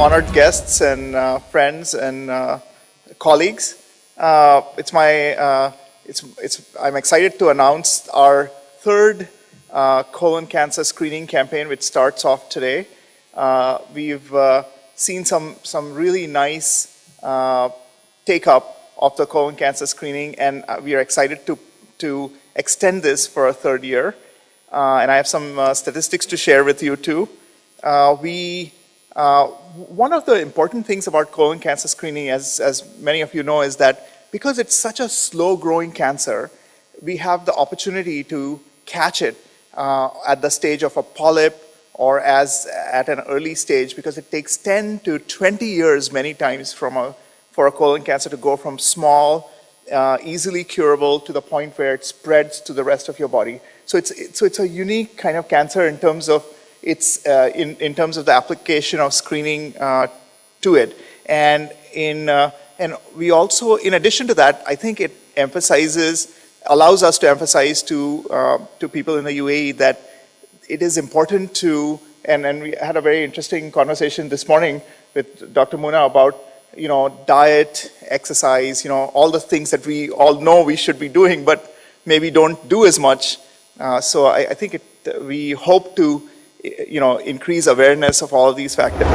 honored guests and friends and colleagues. I'm excited to announce our third colon cancer screening campaign, which starts off today. We've seen some really nice take-up of the colon cancer screening, and we are excited to extend this for a third year. And I have some statistics to share with you too. One of the important things about colon cancer screening, as many of you know, is that because it's such a slow-growing cancer, we have the opportunity to catch it at the stage of a polyp or at an early stage, because it takes 10 to 20 years many times for a colon cancer to go from small, easily curable to the point where it spreads to the rest of your body. So it's a unique kind of cancer in terms of in terms of the application of screening to it. And we also, in addition to that, I think it allows us to emphasize to people in the UAE that it is important to, and we had a very interesting conversation this morning with Dr. Muna about, diet, exercise, all the things that we all know we should be doing, but maybe don't do as much. So I think we hope to, increase awareness of all of these factors.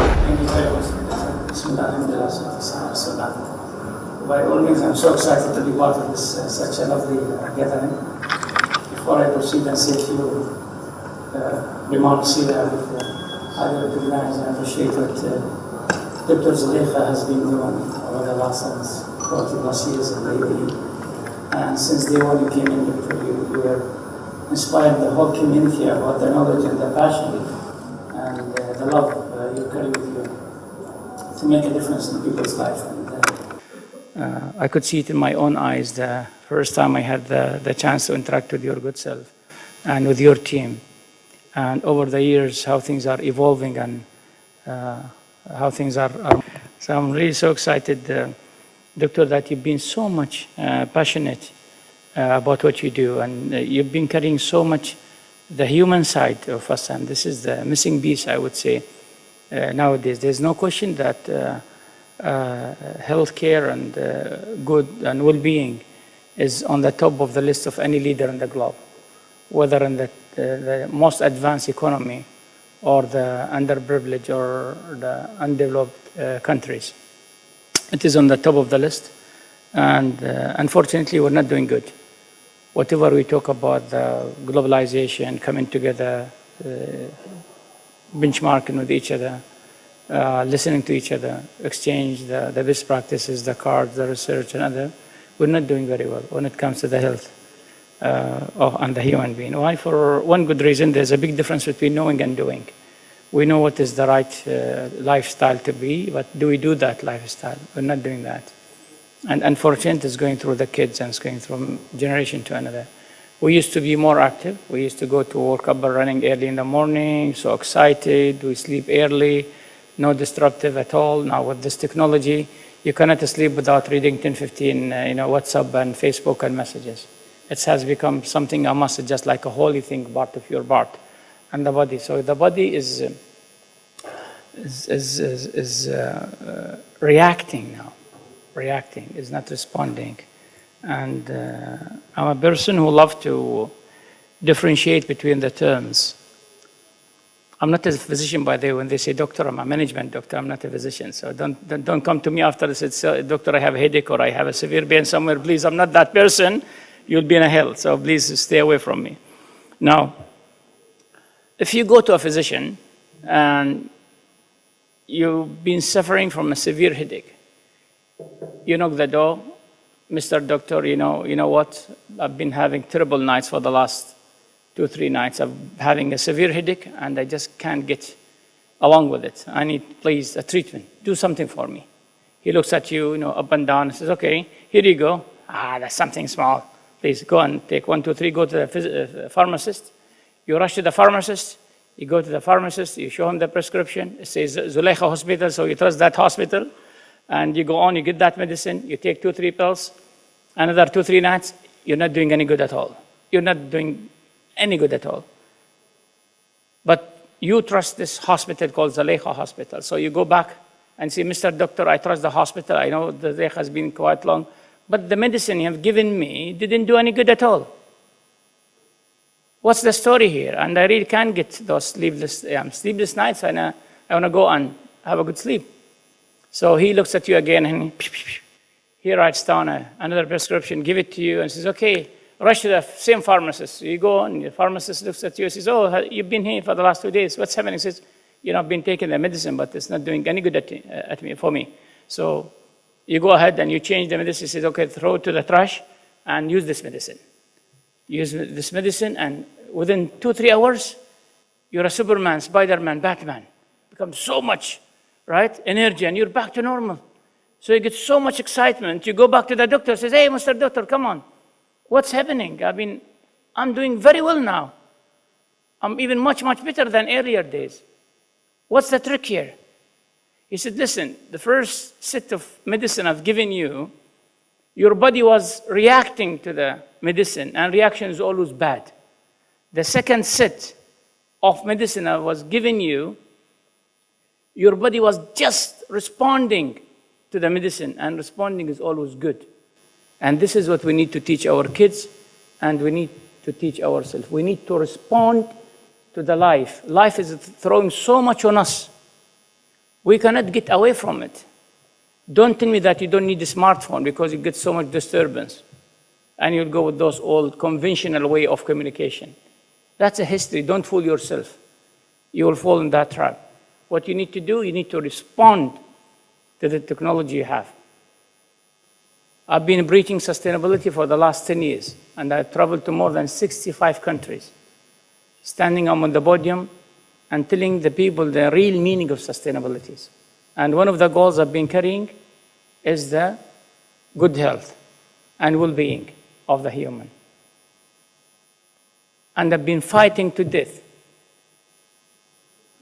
By all means, I'm so excited to be part of this such a lovely gathering. Before I proceed and say a few remarks here, I would recognize and appreciate what Dr. Zulekha has been doing over the last 40+ years in the UAE. And since day one you came in, you were inspired the whole community about the knowledge and the passion and the love you carry with you to make a difference in people's life. I could see it in my own eyes the first time I had the chance to interact with your good self and with your team, and over the years how things are evolving and how things are. So I'm really so excited, Doctor, that you've been so much passionate about what you do, and you've been carrying so much the human side of us, and this is the missing piece, I would say, nowadays. There's no question that healthcare and good and well-being is on the top of the list of any leader in the globe, whether in the most advanced economy or the underprivileged or the undeveloped countries. It is on the top of the list, and unfortunately we're not doing good. Whatever we talk about, the globalization, coming together, benchmarking with each other, listening to each other, exchange the best practices, the cards, the research, and other, we're not doing very well when it comes to the health and the human being. Why? For one good reason: there's a big difference between knowing and doing. We know what is the right lifestyle to be, but do we do that lifestyle? We're not doing that. And unfortunately, it's going through the kids and it's going from generation to another. We used to be more active. We used to go to work up and running early in the morning, so excited. We sleep early, no disruptive at all. Now with this technology, you cannot sleep without reading 10, 15, WhatsApp and Facebook and messages. It has become something a must, just like a holy thing, part of your part and the body. So the body is reacting now. Reacting, is not responding. And I'm a person who loves to differentiate between the terms. I'm not a physician, by the way. When they say doctor, I'm a management doctor. I'm not a physician. So don't come to me after this. It's doctor, I have a headache or I have a severe pain somewhere. Please, I'm not that person. You'll be in a hell. So please stay away from me. Now, if you go to a physician and you've been suffering from a severe headache, you knock the door, Mr. Doctor, you know what? I've been having terrible nights for the last 2-3 nights. I'm having a severe headache and I just can't get along with it. I need, please, a treatment. Do something for me. He looks at you, up and down and says, okay, here you go. That's something small. Please go and take 1, 2, 3, go to the pharmacist. You rush to the pharmacist. You go to the pharmacist, you show him the prescription. It says Zulekha Hospital, so you trust that hospital. And you go on, you get that medicine, you take 2-3 pills, another 2-3 nights, you're not doing any good at all. You're not doing any good at all. But you trust this hospital called Zulekha Hospital. So you go back and say, Mr. Doctor, I trust the hospital. I know the day has been quite long, but the medicine you have given me didn't do any good at all. What's the story here? And I really can't get those sleepless nights, and I want to go and have a good sleep. So he looks at you again, and he writes down another prescription, give it to you, and says, okay, rush to the same pharmacist. You go, and the pharmacist looks at you and says, oh, you've been here for the last 2 days. What's happening? He says, I've been taking the medicine, but it's not doing any good for me. So you go ahead and you change the medicine. He says, okay, throw it to the trash and use this medicine. Use this medicine, and within 2-3 hours, you're a Superman, Spider-Man, Batman. Becomes so much, right, energy, and you're back to normal. So you get so much excitement. You go back to the doctor, says, hey, Mr. Doctor, come on. What's happening? I'm doing very well now. I'm even much, much better than earlier days. What's the trick here? He said, listen, the first set of medicine I've given you, your body was reacting to the medicine, and reaction is always bad. The second set of medicine I was giving you, your body was just responding to the medicine, and responding is always good. And this is what we need to teach our kids, and we need to teach ourselves. We need to respond to the life. Life is throwing so much on us. We cannot get away from it. Don't tell me that you don't need a smartphone because you get so much disturbance, and you'll go with those old conventional way of communication. That's a history. Don't fool yourself. You will fall in that trap. What you need to do, you need to respond to the technology you have. I've been preaching sustainability for the last 10 years, and I've traveled to more than 65 countries, standing on the podium and telling the people the real meaning of sustainability. And one of the goals I've been carrying is the good health and well-being of the human. And I've been fighting to death.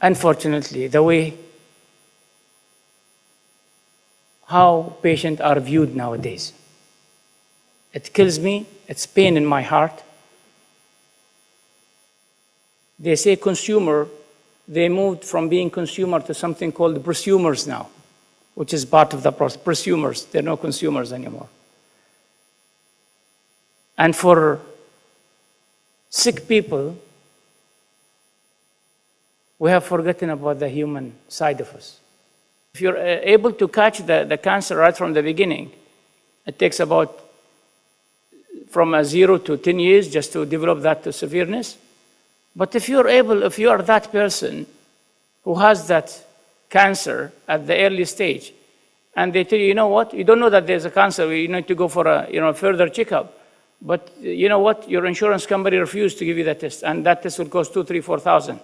Unfortunately, the way how patients are viewed nowadays. It kills me, it's pain in my heart. They say consumer, they moved from being consumer to something called prosumers now, which is part of the process. Prosumers, they're no consumers anymore. And for sick people, we have forgotten about the human side of us. If you're able to catch the cancer right from the beginning, it takes about from 0 to 10 years just to develop that to severeness. But if you are that person who has that cancer at the early stage, and they tell you, you know what, you don't know that there's a cancer, you need to go for a further checkup. But you know what, your insurance company refused to give you that test, and that test will cost $2,000, $3,000, $4,000.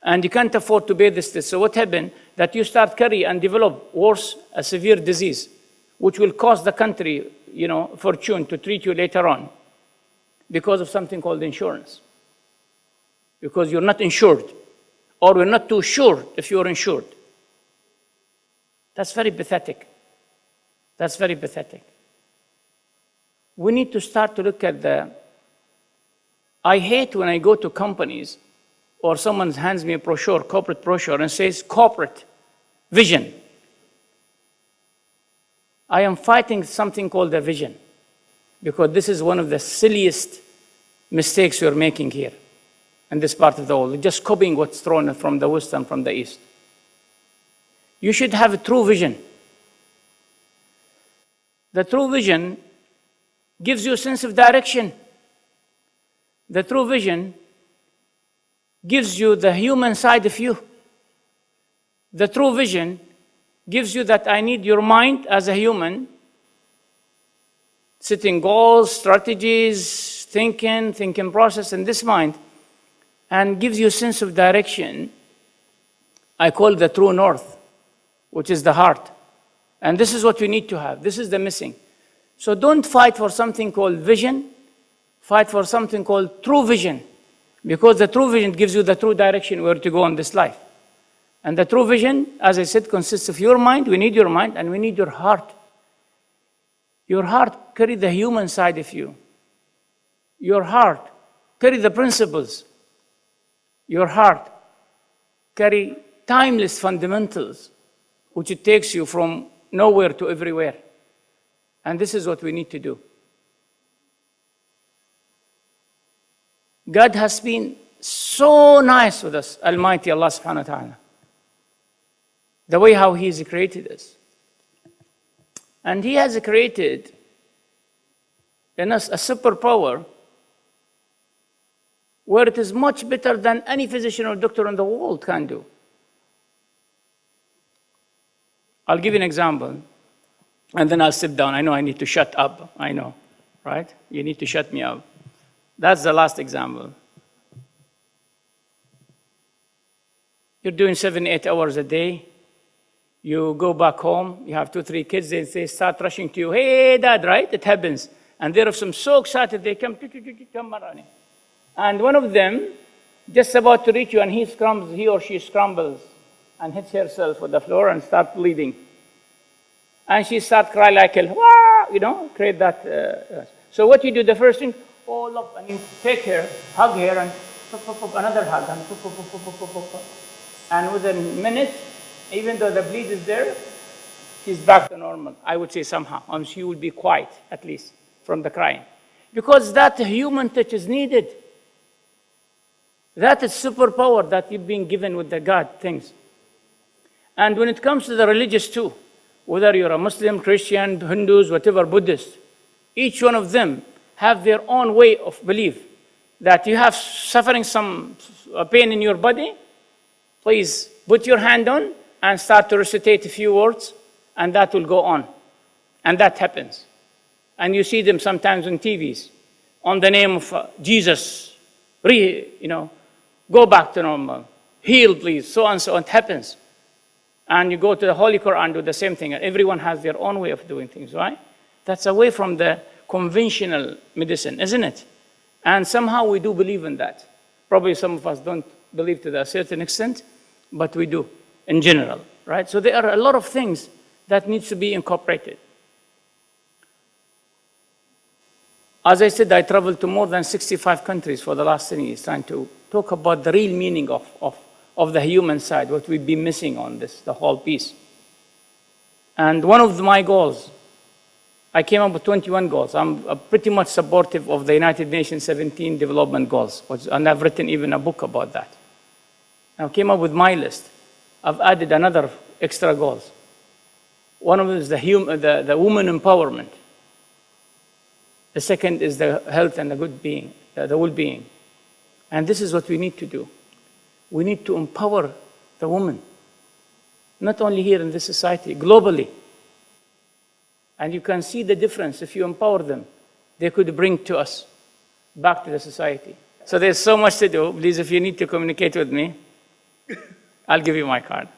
And you can't afford to pay this test. So what happened? That you start carry and develop worse, a severe disease, which will cost the country, fortune to treat you later on because of something called insurance. Because you're not insured, or we're not too sure if you're insured. That's very pathetic. That's very pathetic. We need to start to look at I hate when I go to companies or someone hands me a brochure, corporate brochure, and says corporate vision. I am fighting something called a vision, because this is one of the silliest mistakes you're making here in this part of the world, just copying what's thrown from the West and from the East. You should have a true vision. The true vision gives you a sense of direction. The true vision gives you the human side of you. The true vision gives you that I need your mind as a human, setting goals, strategies, thinking process in this mind, and gives you a sense of direction. I call the true north, which is the heart. And this is what we need to have. This is the missing. So don't fight for something called vision. Fight for something called true vision. Because the true vision gives you the true direction where to go in this life. And the true vision, as I said, consists of your mind. We need your mind, and we need your heart. Your heart carries the human side of you. Your heart carries the principles. Your heart carries timeless fundamentals which it takes you from nowhere to everywhere. And this is what we need to do. God has been so nice with us, Almighty Allah subhanahu wa ta'ala. The way how He's created us. And He has created in us a superpower where it is much better than any physician or doctor in the world can do. I'll give you an example, and then I'll sit down. I know I need to shut up. I know, right? You need to shut me up. That's the last example. You're doing 7, 8 hours a day. You go back home. You have 2, 3 kids. They start rushing to you. Hey, Dad, right? It happens. And they're so excited. They come running. And one of them, just about to reach you, and he or she scrambles and hits herself with the floor and starts bleeding. And she starts crying like hell. Wah! Create that. So what you do, the first thing, all up, and you take her, hug her, and another hug, and within minutes, even though the bleed is there, she's back to normal. I would say somehow, and she will be quiet, at least, from the crying. Because that human touch is needed. That is superpower that you've been given with the God things. And when it comes to the religious too, whether you're a Muslim, Christian, Hindus, whatever, Buddhist, each one of them have their own way of belief. That you have suffering some pain in your body, please put your hand on and start to recitate a few words, and that will go on. And that happens. And you see them sometimes on TVs, on the name of Jesus, go back to normal, heal please, so and so, it happens. And you go to the Holy Quran, do the same thing. And everyone has their own way of doing things, right? That's away from the conventional medicine, isn't it? And somehow we do believe in that. Probably some of us don't believe to a certain extent, but we do in general, right? So there are a lot of things that needs to be incorporated. As I said, I traveled to more than 65 countries for the last 10 years, trying to talk about the real meaning of the human side, what we've been missing on this, the whole piece. And one of my goals, I came up with 21 goals. I'm pretty much supportive of the United Nations 17 development goals, and I've written even a book about that. I came up with my list. I've added another extra goals. One of them is the woman empowerment. The second is the health and the well-being. And this is what we need to do. We need to empower the woman, not only here in this society, globally. And you can see the difference if you empower them. They could bring to us, back to the society. So there's so much to do. Please, if you need to communicate with me, I'll give you my card.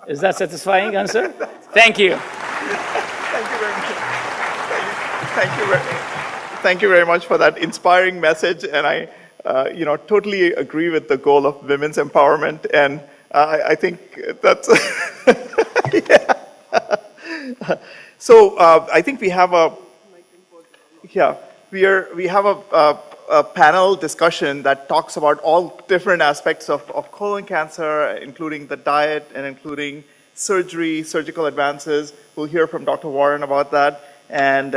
Is that satisfying answer? Thank you. Thank you very much. Thank you very much for that inspiring message. And I totally agree with the goal of women's empowerment. And I think that's, yeah. So I think we have we have a panel discussion that talks about all different aspects of colon cancer, including the diet and including surgery, surgical advances. We'll hear from Dr. Warren about that, and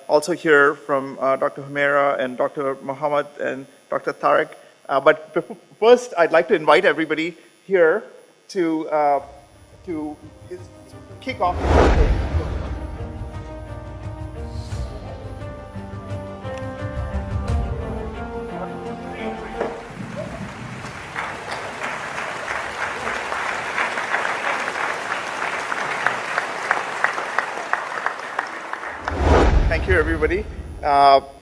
also hear from Dr. Humaira and Dr. Muhammad and Dr. Tariq. But first, I'd like to invite everybody here to kick off. Thank you, everybody.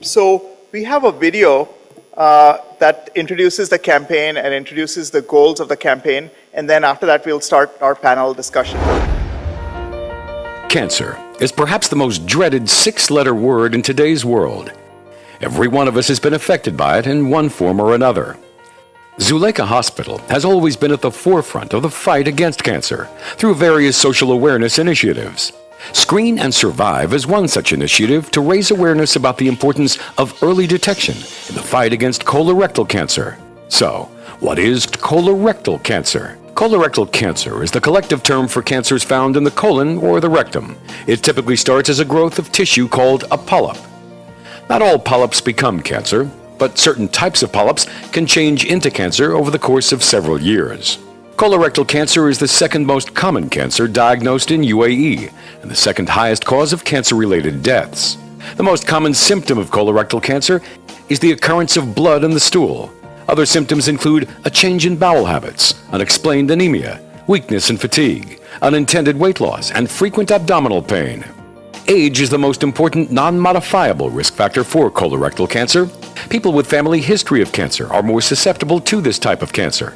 So we have a video that introduces the campaign and introduces the goals of the campaign, and then after that we'll start our panel discussion. Cancer is perhaps the most dreaded 6-letter word in today's world. Every one of us has been affected by it in one form or another. Zulekha Hospital has always been at the forefront of the fight against cancer through various social awareness initiatives. Screen and Survive is one such initiative to raise awareness about the importance of early detection in the fight against colorectal cancer. So, what is colorectal cancer? Colorectal cancer is the collective term for cancers found in the colon or the rectum. It typically starts as a growth of tissue called a polyp. Not all polyps become cancer, but certain types of polyps can change into cancer over the course of several years. Colorectal cancer is the second most common cancer diagnosed in UAE and the second highest cause of cancer-related deaths. The most common symptom of colorectal cancer is the occurrence of blood in the stool. Other symptoms include a change in bowel habits, unexplained anemia, weakness and fatigue, unintended weight loss, and frequent abdominal pain. Age is the most important non-modifiable risk factor for colorectal cancer. People with family history of cancer are more susceptible to this type of cancer,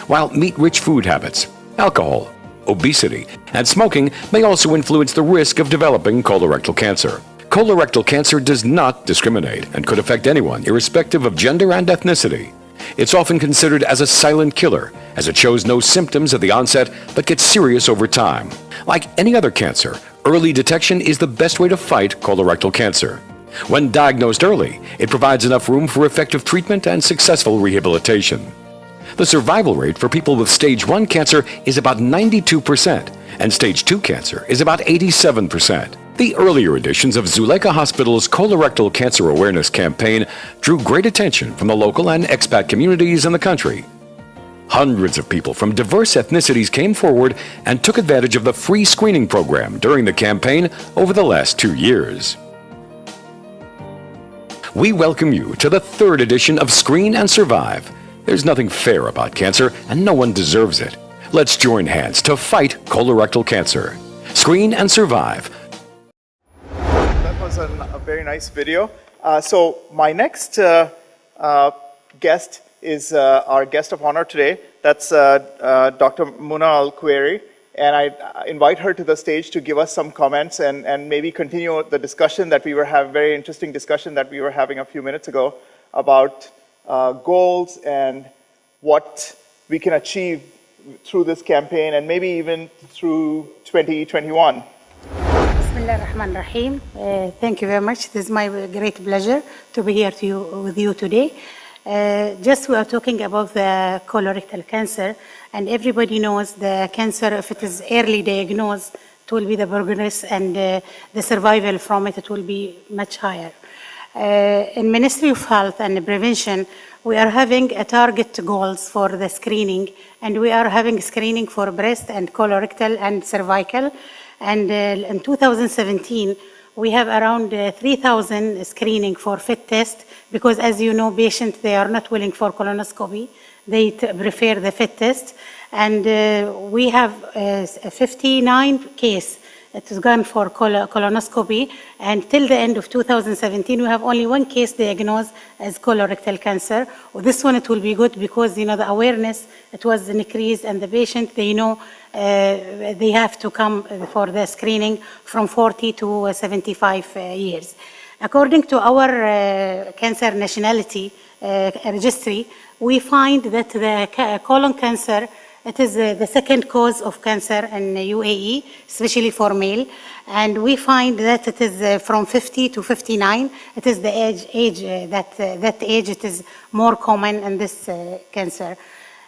while meat-rich food habits, alcohol, obesity, and smoking may also influence the risk of developing colorectal cancer. Colorectal cancer does not discriminate and could affect anyone irrespective of gender and ethnicity. It's often considered as a silent killer, as it shows no symptoms at the onset but gets serious over time. Like any other cancer, early detection is the best way to fight colorectal cancer. When diagnosed early, it provides enough room for effective treatment and successful rehabilitation. The survival rate for people with stage 1 cancer is about 92%, and stage 2 cancer is about 87%. The earlier editions of Zulekha Hospital's Colorectal Cancer Awareness Campaign drew great attention from the local and expat communities in the country. Hundreds of people from diverse ethnicities came forward and took advantage of the free screening program during the campaign over the last 2 years. We welcome you to the 3rd edition of Screen and Survive. There's nothing fair about cancer, and no one deserves it. Let's join hands to fight colorectal cancer. Screen and Survive. That was a very nice video. So my next guest is our guest of honor today. That's Dr. Muna Al-Kuwari. And I invite her to the stage to give us some comments and maybe continue the discussion that we were having, very interesting discussion that we were having a few minutes ago about goals and what we can achieve through this campaign and maybe even through 2021. Bismillahirrahmanirrahim. Thank you very much. It is my great pleasure to be here with you today. Just we are talking about the colorectal cancer, and everybody knows the cancer, if it is early diagnosed, it will be the progress and the survival from it will be much higher. In Ministry of Health and Prevention, we are having a target goals for the screening, and we are having screening for breast and colorectal and cervical. And in 2017, we have around 3,000 screening for FIT test, because as you know, patients, they are not willing for colonoscopy. They prefer the FIT test. And we have 59 case. It has gone for colonoscopy, and till the end of 2017, we have only 1 case diagnosed as colorectal cancer. Well, this one, it will be good because, you know, the awareness, it was increased, and the patient, they know they have to come for the screening from 40 to 75 years. According to our cancer nationality registry, we find that the colon cancer, it is the second cause of cancer in UAE, especially for male. And we find that it is from 50 to 59. It is the age that age it is more common in this cancer.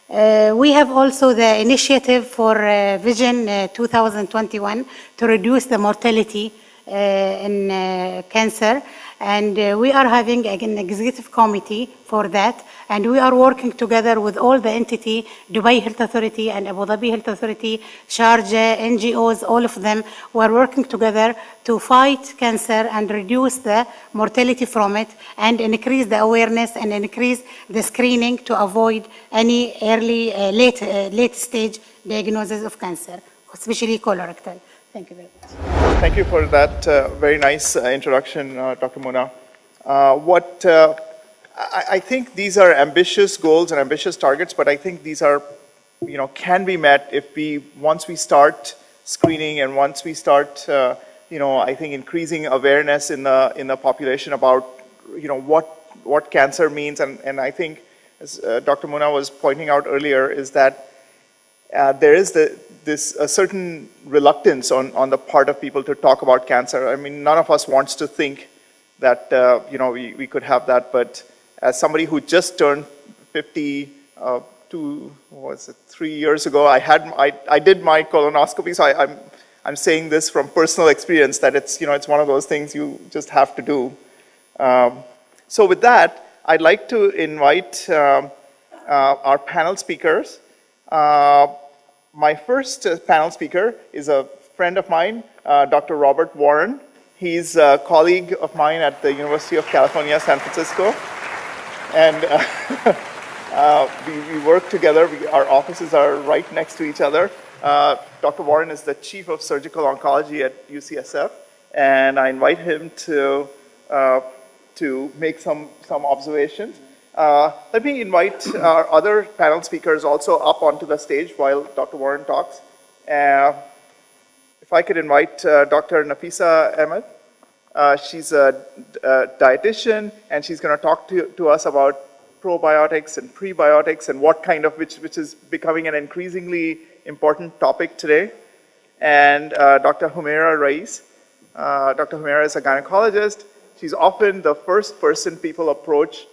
We have also the initiative for Vision 2021 to reduce the mortality in cancer. And we are having an executive committee for that, and we are working together with all the entity, Dubai Health Authority and Abu Dhabi Health Authority, Sharjah, NGOs, all of them. We are working together to fight cancer and reduce the mortality from it, and increase the awareness and increase the screening to avoid any early, late stage diagnosis of cancer, especially colorectal. Thank you very much. Thank you for that very nice introduction, Dr. Muna. I think these are ambitious goals and ambitious targets, but I think these are, you know, can be met if once we start screening and once we start, you know, I think increasing awareness in the population about, you know, what cancer means. And I think, as Dr. Muna was pointing out earlier, is that there is a certain reluctance on the part of people to talk about cancer. I mean, none of us wants to think that, you know, we could have that, but as somebody who just turned 50, 3 years ago, I did my colonoscopy, so I'm saying this from personal experience that it's one of those things you just have to do. So with that, I'd like to invite our panel speakers. My first panel speaker is a friend of mine, Dr. Robert Warren. He's a colleague of mine at the University of California, San Francisco. And we work together. Our offices are right next to each other. Dr. Warren is the Chief of Surgical Oncology at UCSF. And I invite him to make some observations. Let me invite our other panel speakers also up onto the stage while Dr. Warren talks. If I could invite Dr. Nafisa Ahmed. She's a dietitian, and she's going to talk to us about probiotics and prebiotics and which is becoming an increasingly important topic today. And Dr. Humaira Rais. Dr. Humaira is a gynecologist. She's often the first person people approach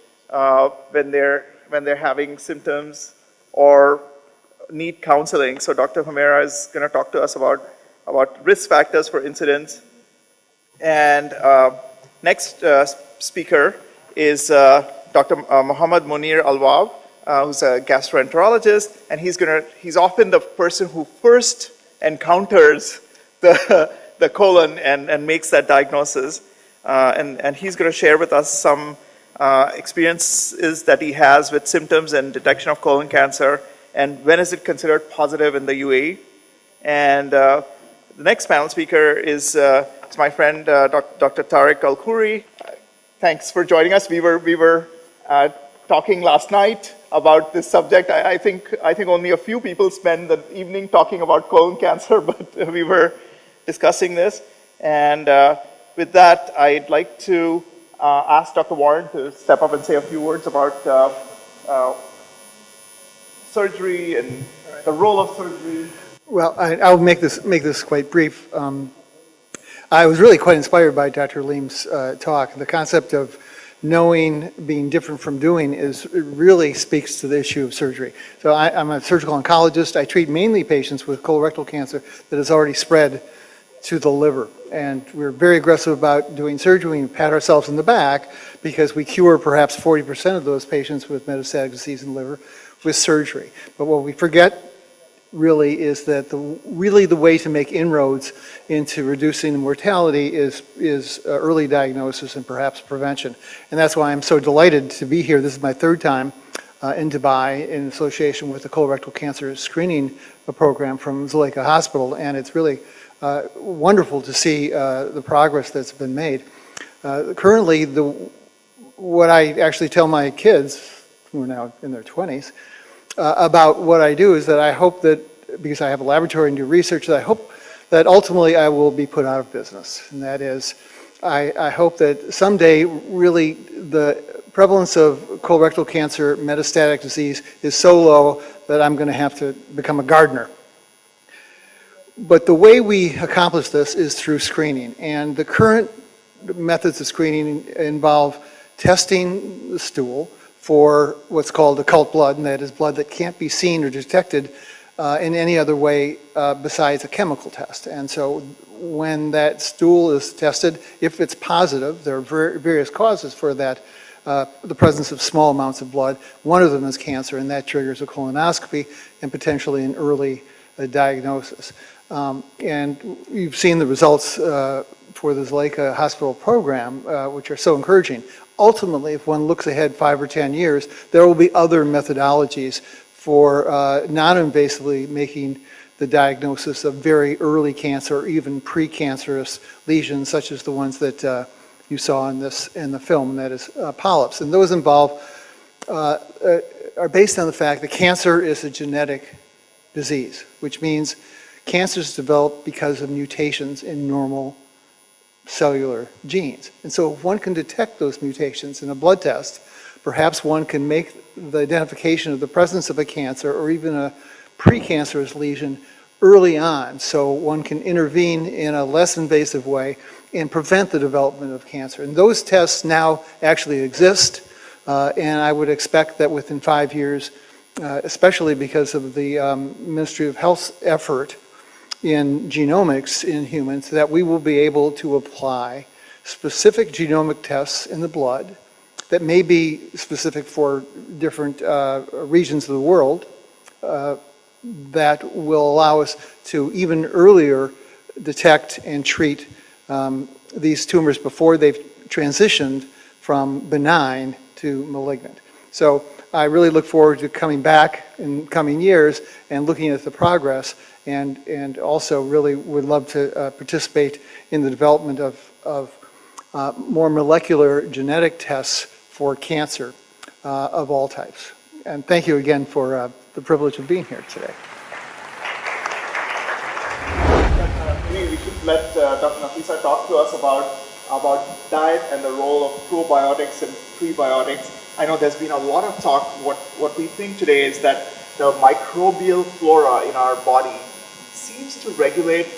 when they're having symptoms or need counseling. So Dr. Humaira is going to talk to us about risk factors for incidence. And next speaker is Dr. Mohammad Munir Alwab, who's a gastroenterologist, and he's often the person who first encounters the colon and makes that diagnosis. And he's going to share with us some experiences that he has with symptoms and detection of colon cancer, and when is it considered positive in the UAE. And the next panel speaker is my friend Dr. Tariq Al-Khoury. Thanks for joining us. We were talking last night about this subject. I think only a few people spend the evening talking about colon cancer, but we were discussing this. And with that, I'd like to ask Dr. Warren to step up and say a few words about surgery and the role of surgery. Well, I'll make this quite brief. I was really quite inspired by Dr. Leem's talk. The concept of knowing being different from doing really speaks to the issue of surgery. So I'm a surgical oncologist. I treat mainly patients with colorectal cancer that has already spread to the liver. And we're very aggressive about doing surgery. We pat ourselves in the back because we cure perhaps 40% of those patients with metastatic disease in the liver with surgery. But what we forget really is that the way to make inroads into reducing the mortality is early diagnosis and perhaps prevention. And that's why I'm so delighted to be here. This is my third time in Dubai in association with the colorectal cancer screening program from Zulekha Hospital, and it's really wonderful to see the progress that's been made. Currently, what I actually tell my kids, who are now in their 20s, about what I do is that I hope that, because I have a laboratory and do research, that I hope that ultimately I will be put out of business. And that is, I hope that someday really the prevalence of colorectal cancer metastatic disease is so low that I'm going to have to become a gardener. But the way we accomplish this is through screening. And the current methods of screening involve testing the stool for what's called occult blood, and that is blood that can't be seen or detected in any other way besides a chemical test. And so when that stool is tested, if it's positive, there are various causes for that, the presence of small amounts of blood. One of them is cancer, and that triggers a colonoscopy and potentially an early diagnosis. And you've seen the results for the Zulekha Hospital program, which are so encouraging. Ultimately, if one looks ahead 5 or 10 years, there will be other methodologies for non-invasively making the diagnosis of very early cancer or even precancerous lesions, such as the ones that you saw in the film, that is polyps. And those are based on the fact that cancer is a genetic disease, which means cancers develop because of mutations in normal cellular genes. And so if one can detect those mutations in a blood test, perhaps one can make the identification of the presence of a cancer or even a precancerous lesion early on, so one can intervene in a less invasive way and prevent the development of cancer. And those tests now actually exist, and I would expect that within 5 years especially because of the Ministry of Health's effort in genomics in humans, that we will be able to apply specific genomic tests in the blood that may be specific for different regions of the world that will allow us to even earlier detect and treat these tumors before they've transitioned from benign to malignant. So I really look forward to coming back in coming years and looking at the progress, and also really would love to participate in the development of more molecular genetic tests for cancer of all types. And thank you again for the privilege of being here today. Maybe we should let Dr. Nafisa talk to us about diet and the role of probiotics and prebiotics. I know there's been a lot of talk. What we think today is that the microbial flora in our body seems to regulate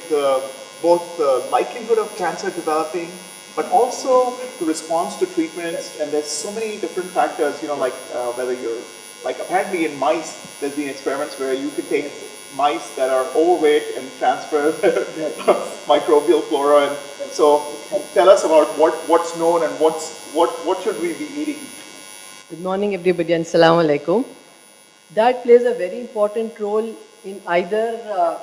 both the likelihood of cancer developing, but also the response to treatments. And there's so many different factors, like whether you're, like apparently in mice, there's been experiments where you could take mice that are overweight and transfer their microbial flora. And so tell us about what's known and what should we be eating? Good morning, everybody, and Assalamu alaikum. Diet plays a very important role in either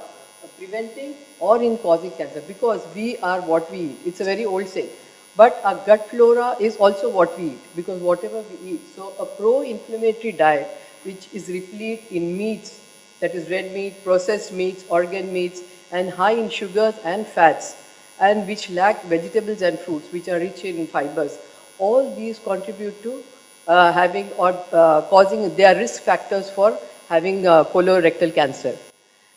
preventing or in causing cancer, because we are what we eat. It's a very old saying. But our gut flora is also what we eat, because whatever we eat. So a pro-inflammatory diet, which is replete in meats, that is red meat, processed meats, organ meats, and high in sugars and fats, and which lack vegetables and fruits, which are rich in fibers, all these contribute to having or causing, they are risk factors for having colorectal cancer.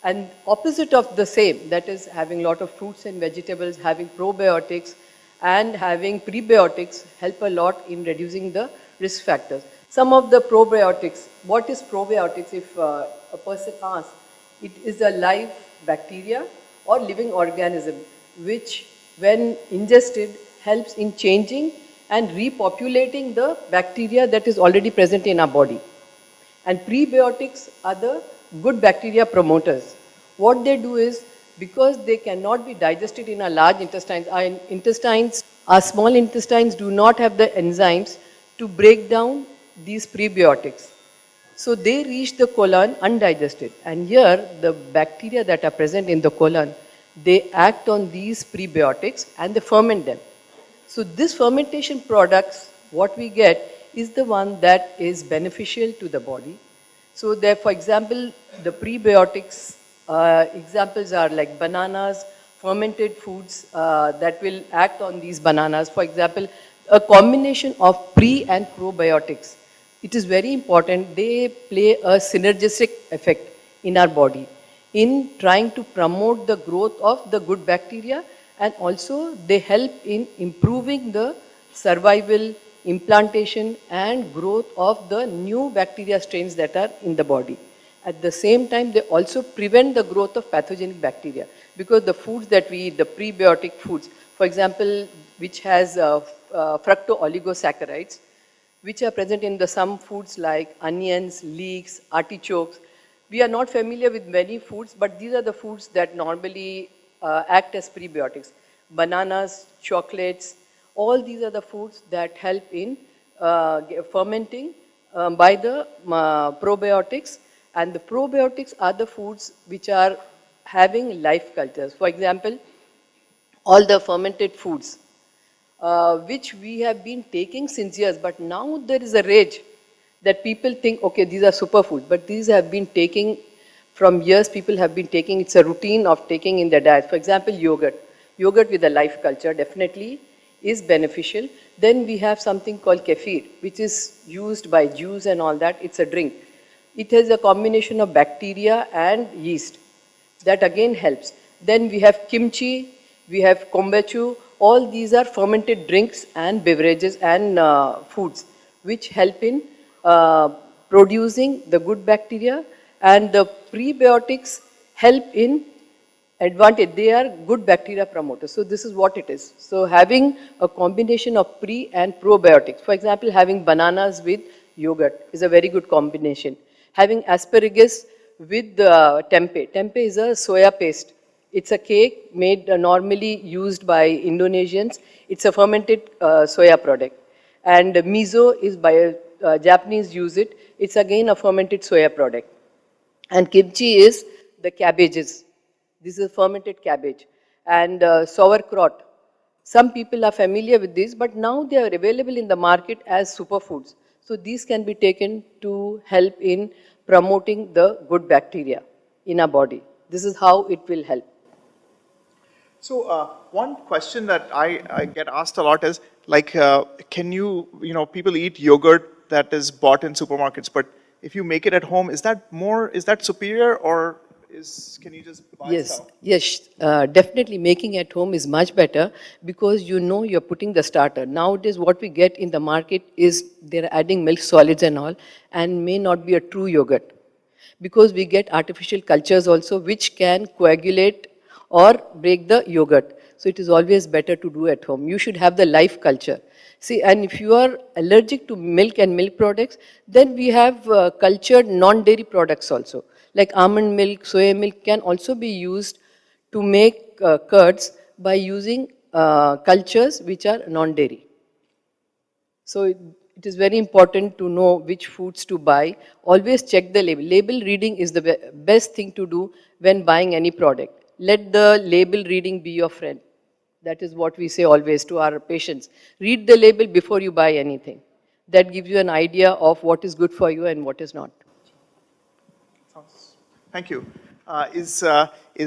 And opposite of the same, that is having a lot of fruits and vegetables, having probiotics and having prebiotics help a lot in reducing the risk factors. Some of the probiotics, what is probiotics if a person asks? It is a live bacteria or living organism which when ingested helps in changing and repopulating the bacteria that is already present in our body. And prebiotics are the good bacteria promoters. What they do is, because they cannot be digested in our large intestines, our small intestines do not have the enzymes to break down these prebiotics. So they reach the colon undigested. And here, the bacteria that are present in the colon, they act on these prebiotics and they ferment them. So this fermentation products, what we get is the one that is beneficial to the body. So there, for example, the prebiotics examples are like bananas, fermented foods that will act on these bananas. For example, a combination of pre and probiotics. It is very important. They play a synergistic effect in our body in trying to promote the growth of the good bacteria, and also they help in improving the survival, implantation and growth of the new bacteria strains that are in the body. At the same time, they also prevent the growth of pathogenic bacteria, because the foods that we eat, the prebiotic foods, for example, which has fructooligosaccharides, which are present in some foods like onions, leeks, artichokes. We are not familiar with many foods, but these are the foods that normally act as prebiotics. Bananas, chocolates, all these are the foods that help in fermenting by the probiotics. And the probiotics are the foods which are having life cultures. For example, all the fermented foods, which we have been taking since years, but now there is a rage that people think, okay, these are superfoods, but these have been taking from years, people have been taking, it's a routine of taking in their diet. For example, yogurt. Yogurt with a life culture definitely is beneficial. Then we have something called kefir, which is used by Jews and all that. It's a drink. It has a combination of bacteria and yeast. That again helps. Then we have kimchi, we have kombucha. All these are fermented drinks and beverages and foods which help in producing the good bacteria, and the prebiotics help in advantage. They are good bacteria promoters. So this is what it is. So having a combination of pre and probiotics. For example, having bananas with yogurt is a very good combination. having asparagus with tempeh. Tempeh is a soya paste. It's a cake made normally used by Indonesians. It's a fermented soya product. And miso is by Japanese use it. It's again a fermented soya product. And kimchi is the cabbages. This is fermented cabbage. And sauerkraut. Some people are familiar with this, but now they are available in the market as superfoods. So these can be taken to help in promoting the good bacteria in our body. This is how it will help. So one question that I get asked a lot is like, can you know, people eat yogurt that is bought in supermarkets, but if you make it at home, is that superior, or can you just buy stuff? Yes, definitely making at home is much better because you know you're putting the starter. Nowadays what we get in the market is they're adding milk solids and all, and may not be a true yogurt. Because we get artificial cultures also which can coagulate or break the yogurt. So it is always better to do at home. You should have the live culture. See, and if you are allergic to milk and milk products, then we have cultured non-dairy products also. Like almond milk, soya milk can also be used to make curds by using cultures which are non-dairy. So it is very important to know which foods to buy. Always check the label. Label reading is the best thing to do when buying any product. Let the label reading be your friend. That is what we say always to our patients. Read the label before you buy anything. That gives you an idea of what is good for you and what is not. Thank you. Is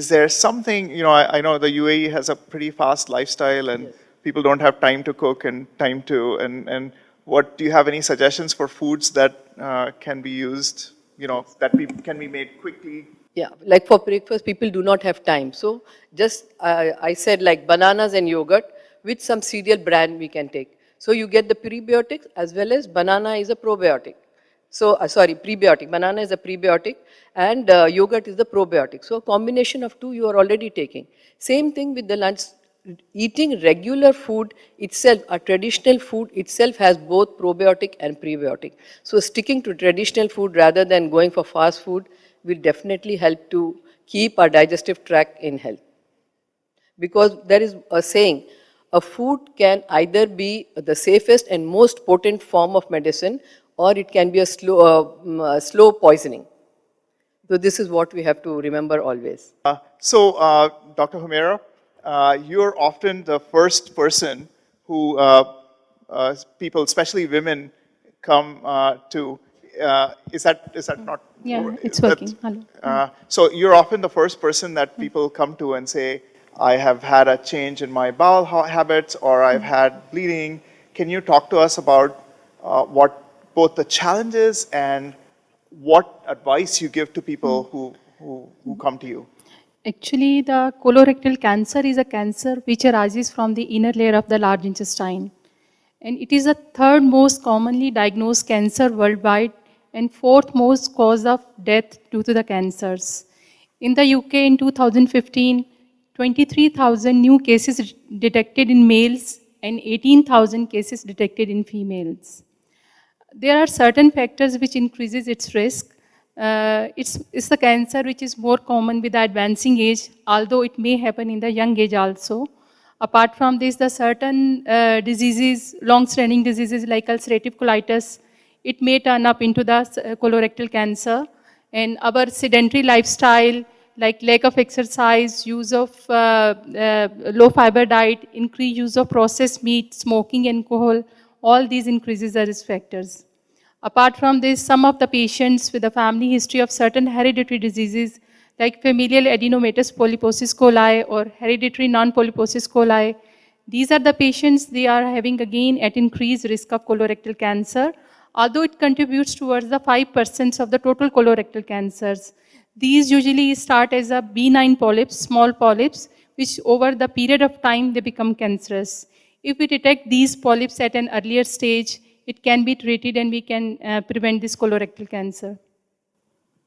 there something, you know, I know the UAE has a pretty fast lifestyle and people don't have time to cook and time to, and what, do you have any suggestions for foods that can be used, you know, that can be made quickly? Yeah, like for breakfast, people do not have time. So just, I said like bananas and yogurt with some cereal brand we can take. So you get the prebiotics as well as banana is a probiotic. So, prebiotic. Banana is a prebiotic and yogurt is the probiotic. So a combination of two you are already taking. Same thing with the lunch. Eating regular food itself, a traditional food itself has both probiotic and prebiotic. So sticking to traditional food rather than going for fast food will definitely help to keep our digestive tract in health. Because there is a saying, a food can either be the safest and most potent form of medicine, or it can be a slow poisoning. So this is what we have to remember always. Dr. Humaira, you're often the first person who people, especially women, come to. Is that not? Yeah, it's working. Hello. So you're often the first person that people come to and say, I have had a change in my bowel habits, or I've had bleeding. Can you talk to us about what both the challenges and what advice you give to people who come to you? Actually, the colorectal cancer is a cancer which arises from the inner layer of the large intestine. And it is the third most commonly diagnosed cancer worldwide and fourth most cause of death due to the cancers. In the UK in 2015, 23,000 new cases detected in males and 18,000 cases detected in females. There are certain factors which increases its risk. It's the cancer which is more common with the advancing age, although it may happen in the young age also. Apart from this, the certain diseases, long-standing diseases like ulcerative colitis, it may turn up into the colorectal cancer. And our sedentary lifestyle, like lack of exercise, use of low-fiber diet, increased use of processed meat, smoking, alcohol, all these increases the risk factors. Apart from this, some of the patients with a family history of certain hereditary diseases like familial adenomatous polyposis coli or hereditary non-polyposis coli, these are the patients, they are having again at increased risk of colorectal cancer, although it contributes towards the 5% of the total colorectal cancers. These usually start as a benign polyps, small polyps, which over the period of time they become cancerous. If we detect these polyps at an earlier stage, it can be treated and we can prevent this colorectal cancer.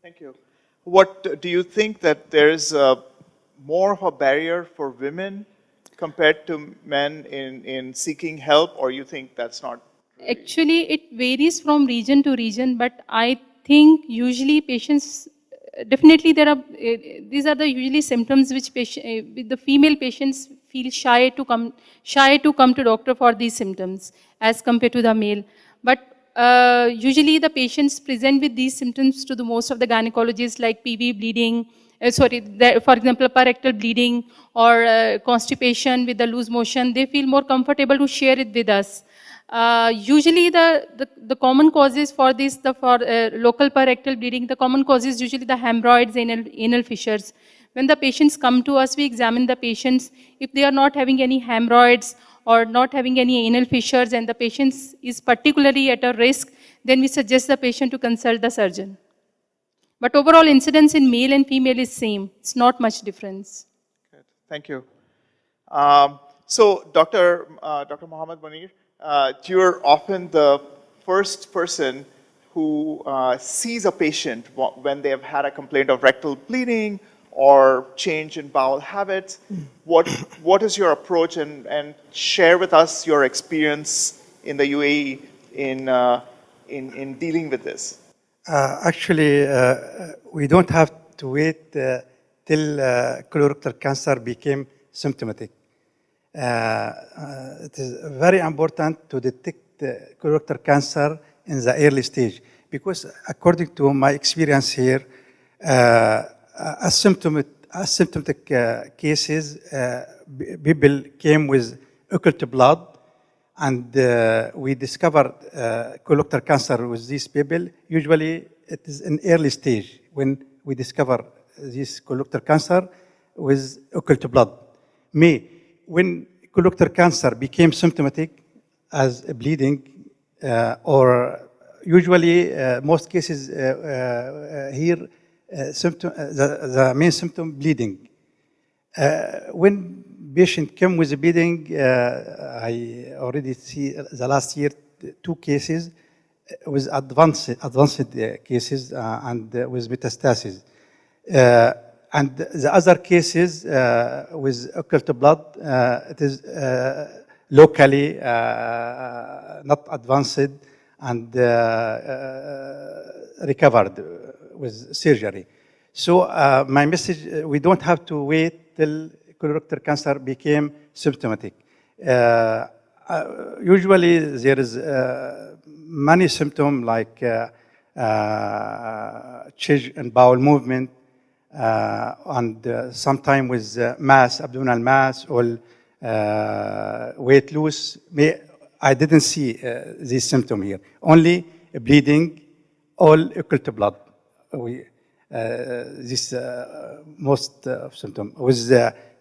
Thank you. What do you think that there is more of a barrier for women compared to men in seeking help, or you think that's not? Really? Actually, it varies from region to region, but I think usually patients, definitely there are, these are the usually symptoms which the female patients feel shy to come to doctor for these symptoms as compared to the male. But usually the patients present with these symptoms to the most of the gynecologists, like PV bleeding, for example, parectal bleeding or constipation with the loose motion. They feel more comfortable to share it with us. Usually the common causes for this, for local parectal bleeding, the common causes usually the hemorrhoids, anal fissures. When the patients come to us, we examine the patients. If they are not having any hemorrhoids or not having any anal fissures and the patient is particularly at a risk, then we suggest the patient to consult the surgeon. But overall incidence in male and female is same. It's not much difference. Good. Thank you. So, Dr. Mohammed Munir, you're often the first person who sees a patient when they have had a complaint of rectal bleeding or change in bowel habits. What is your approach, and share with us your experience in the UAE in dealing with this? Actually, we don't have to wait till colorectal cancer became symptomatic. It is very important to detect colorectal cancer in the early stage, because according to my experience here, asymptomatic cases, people came with occult blood, and we discovered colorectal cancer with these people. Usually it is in early stage when we discover this colorectal cancer with occult blood. When colorectal cancer became symptomatic as bleeding, or usually most cases here, the main symptom bleeding. When patient came with bleeding, I already see the last year 2 cases with advanced cases and with metastasis. And the other cases with occult blood, it is locally not advanced and recovered with surgery. So my message, we don't have to wait till colorectal cancer became symptomatic. Usually there is many symptoms like change in bowel movement, and sometimes with mass, abdominal mass, or weight loss. I didn't see this symptom here. Only bleeding, all occult blood. This most symptom with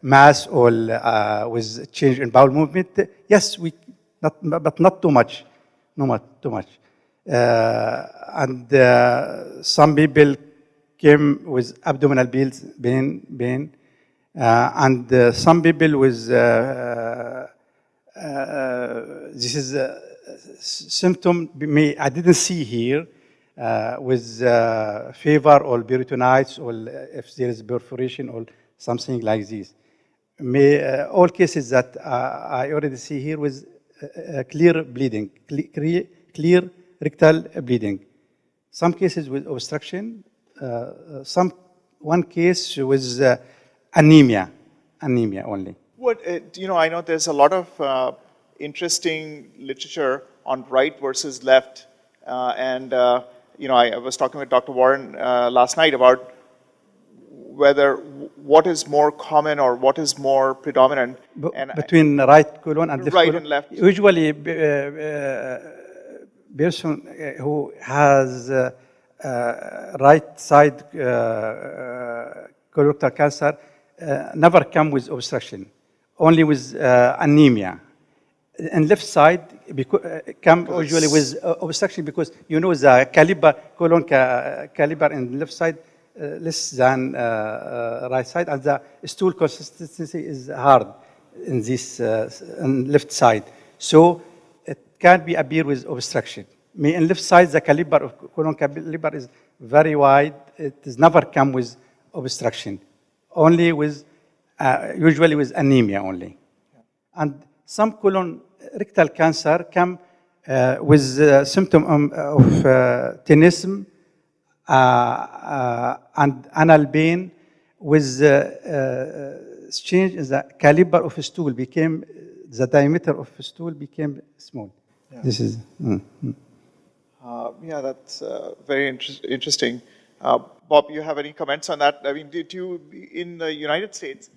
mass or with change in bowel movement. Yes, but not too much. Not too much. And some people came with abdominal pain, and some people with this is a symptom I didn't see here with fever or peritonitis, or if there is perforation or something like this. All cases that I already see here with clear bleeding, clear rectal bleeding. Some cases with obstruction. One case was anemia only. I know there's a lot of interesting literature on right versus left, and I was talking with Dr. Warren last night about what is more common or what is more predominant between right colon and left right colon. And left. Usually, person who has right side colorectal cancer never come with obstruction, only with anemia. And left side come usually with obstruction, because the caliber, colon caliber in left side less than right side, and the stool consistency is hard in this in left side. So it can be appear with obstruction. In left side, the caliber of colon caliber is very wide. It has never come with obstruction, only with usually with anemia only. And some colon rectal cancer come with symptom of tenesm and anal pain with change in the caliber of stool became, the diameter of stool became small. Yeah. This is. Yeah, that's very interesting. Bob, you have any comments on that? I mean, in the United States,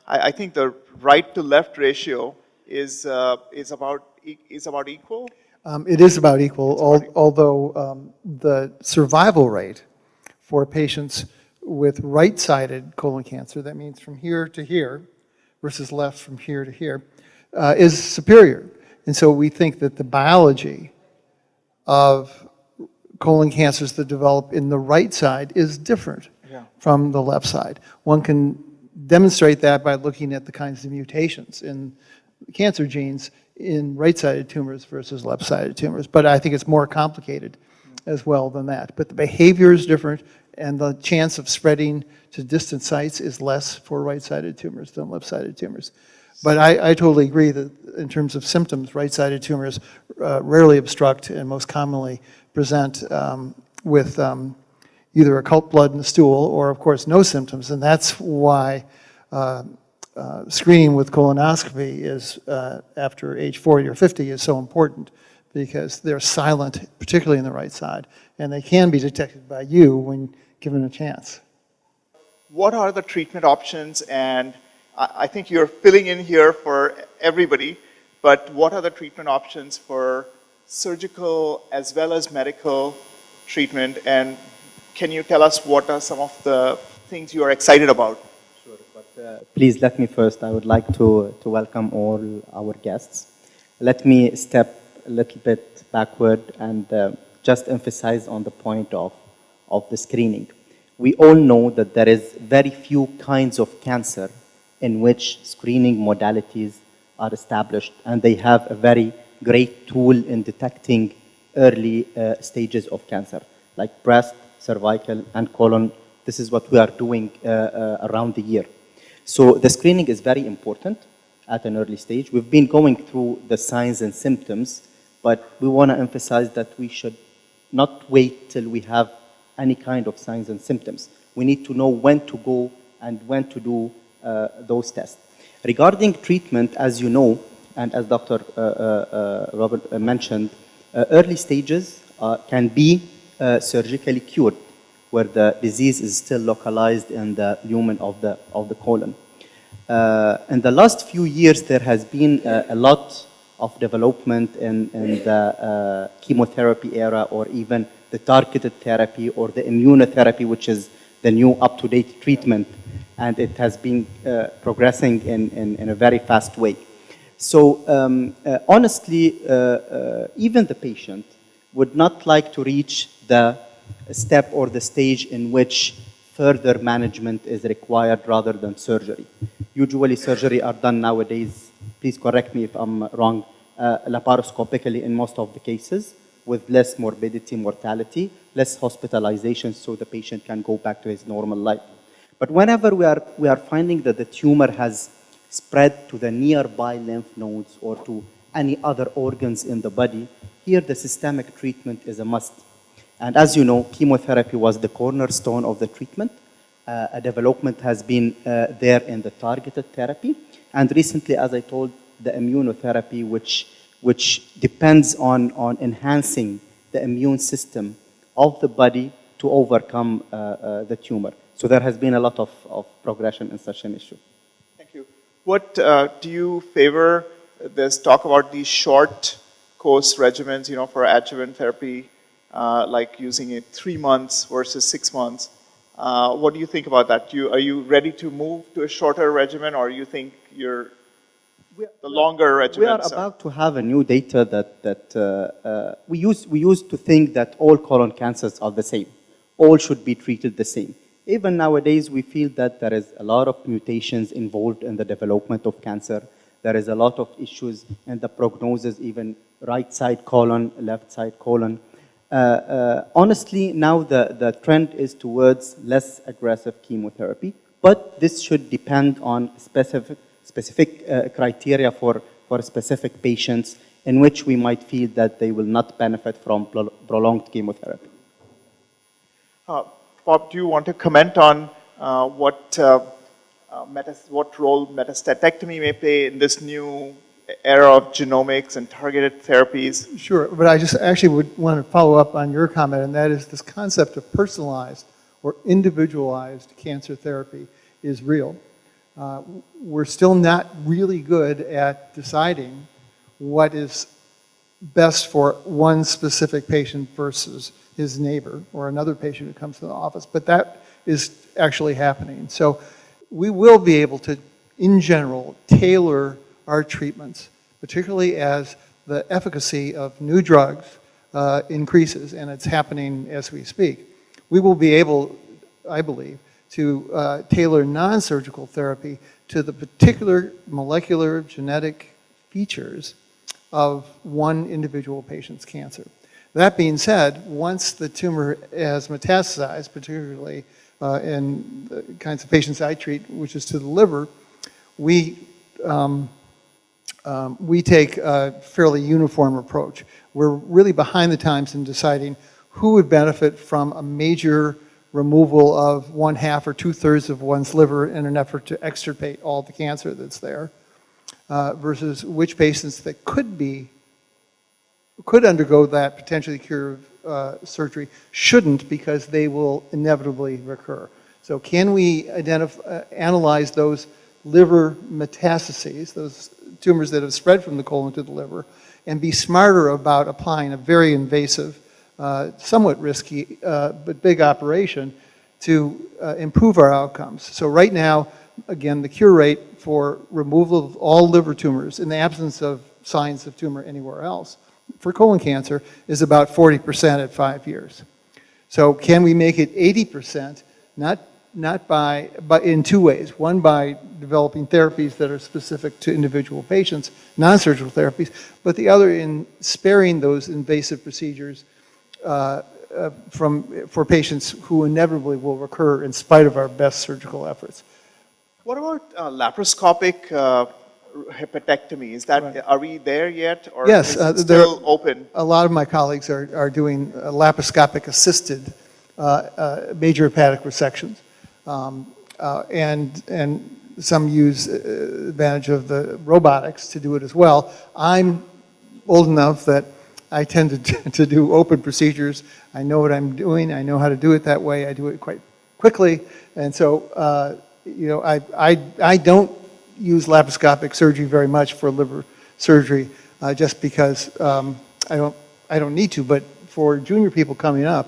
I think the right to left ratio is about equal. It is about equal, although the survival rate for patients with right-sided colon cancer, that means from here to here, versus left from here to here, is superior. And so we think that the biology of colon cancers that develop in the right side is different from the left side. One can demonstrate that by looking at the kinds of mutations in cancer genes in right-sided tumors versus left-sided tumors. But I think it's more complicated as well than that. But the behavior is different, and the chance of spreading to distant sites is less for right-sided tumors than left-sided tumors. But I totally agree that in terms of symptoms, right-sided tumors rarely obstruct and most commonly present with either occult blood in the stool or, of course, no symptoms. And that's why screening with colonoscopy is, after age 40 or 50, is so important, because they're silent, particularly in the right side, and they can be detected by you when given a chance. What are the treatment options? And I think you're filling in here for everybody, but what are the treatment options for surgical as well as medical treatment? And can you tell us what are some of the things you are excited about? Sure, but please let me first, I would like to welcome all our guests. Let me step a little bit backward and just emphasize on the point of the screening. We all know that there is very few kinds of cancer in which screening modalities are established, and they have a very great tool in detecting early stages of cancer, like breast, cervical, and colon. This is what we are doing around the year. So the screening is very important at an early stage. We've been going through the signs and symptoms, but we want to emphasize that we should not wait till we have any kind of signs and symptoms. We need to know when to go and when to do those tests. Regarding treatment, as you know, and as Dr. Robert mentioned, early stages can be surgically cured, where the disease is still localized in the lumen of the colon. In the last few years, there has been a lot of development in the chemotherapy era, or even the targeted therapy or the immunotherapy, which is the new up-to-date treatment, and it has been progressing in a very fast way. So honestly, even the patient would not like to reach the step or the stage in which further management is required rather than surgery. Usually surgery are done nowadays, please correct me if I'm wrong, laparoscopically in most of the cases, with less morbidity, mortality, less hospitalization, so the patient can go back to his normal life. But whenever we are finding that the tumor has spread to the nearby lymph nodes or to any other organs in the body, here the systemic treatment is a must. And as you know, chemotherapy was the cornerstone of the treatment. A development has been there in the targeted therapy. And recently, as I told, the immunotherapy, which depends on enhancing the immune system of the body to overcome the tumor. So there has been a lot of progression in such an issue. Thank you. What do you favor? There's talk about these short course regimens, for adjuvant therapy, like using it 3 months versus 6 months. What do you think about that? Are you ready to move to a shorter regimen, or you think you're the longer regimen? We are about to have a new data that we used to think that all colon cancers are the same. All should be treated the same. Even nowadays, we feel that there is a lot of mutations involved in the development of cancer. There is a lot of issues in the prognosis, even right side colon, left side colon. Honestly, now the trend is towards less aggressive chemotherapy, but this should depend on specific criteria for specific patients in which we might feel that they will not benefit from prolonged chemotherapy. Bob, do you want to comment on what role metastatectomy may play in this new era of genomics and targeted therapies? Sure, but I just actually would want to follow up on your comment, and that is this concept of personalized or individualized cancer therapy is real. We're still not really good at deciding what is best for one specific patient versus his neighbor or another patient who comes to the office, but that is actually happening. So we will be able to, in general, tailor our treatments, particularly as the efficacy of new drugs increases, and it's happening as we speak. We will be able, I believe, to tailor non-surgical therapy to the particular molecular genetic features of one individual patient's cancer. That being said, once the tumor has metastasized, particularly in the kinds of patients I treat, which is to the liver, we take a fairly uniform approach. We're really behind the times in deciding who would benefit from a major removal of 1/2 or 2/3 of one's liver in an effort to extirpate all the cancer that's there, versus which patients that could undergo that potentially curative surgery shouldn't, because they will inevitably recur. So can we analyze those liver metastases, those tumors that have spread from the colon to the liver, and be smarter about applying a very invasive, somewhat risky, but big operation to improve our outcomes. So right now, again, the cure rate for removal of all liver tumors in the absence of signs of tumor anywhere else for colon cancer is about 40% at 5 years. So can we make it 80%, not by in two ways. One, by developing therapies that are specific to individual patients, non-surgical therapies, but the other in sparing those invasive procedures for patients who inevitably will recur in spite of our best surgical efforts. What about laparoscopic hepatectomy? Is that, Right. Are we there yet, or Yes, is it still open? A lot of my colleagues are doing laparoscopic assisted major hepatic resections, and some use advantage of the robotics to do it as well. I'm old enough that I tend to do open procedures. I know what I'm doing. I know how to do it that way. I do it quite quickly, and so I don't use laparoscopic surgery very much for liver surgery, just because I don't need to. But for junior people coming up,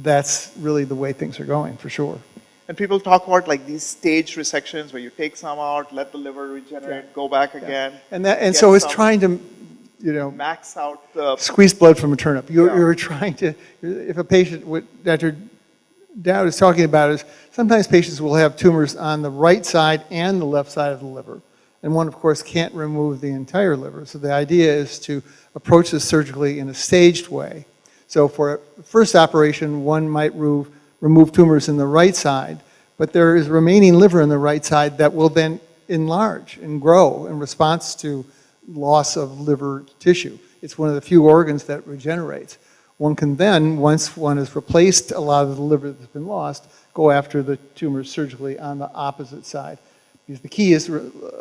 that's really the way things are going, for sure. And people talk about like these staged resections where you take some out, let the liver regenerate, go back again. And so it's trying to, max out the squeeze blood from a turnip. You're trying to, if a patient, what Dr. Daud is talking about is sometimes patients will have tumors on the right side and the left side of the liver. And one, of course, can't remove the entire liver. So the idea is to approach this surgically in a staged way. So for a first operation, one might remove tumors in the right side, but there is remaining liver in the right side that will then enlarge and grow in response to loss of liver tissue. It's one of the few organs that regenerates. One can then, once one has replaced a lot of the liver that's been lost, go after the tumors surgically on the opposite side. Because the key is